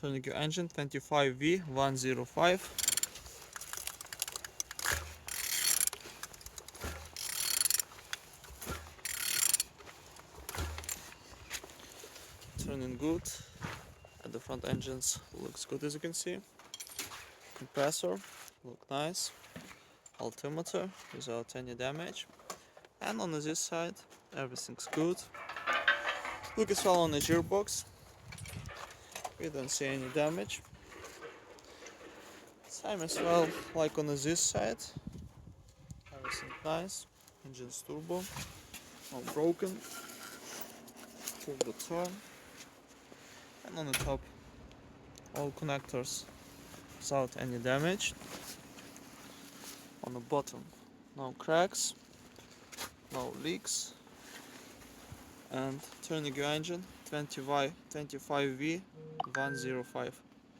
Turning your engine 25V105. Turning good, and the front engines looks good, as you can see. Compressor look nice. Altimeter without any damage. And on this side everything's good. Look as well on the gearbox. We don't see any damage. Same as well like on this side. Everything nice. Engine's turbo. All broken. Turbo turn. And on the top all connectors without any damage. On the bottom no cracks, no leaks. And turning your engine 25V105.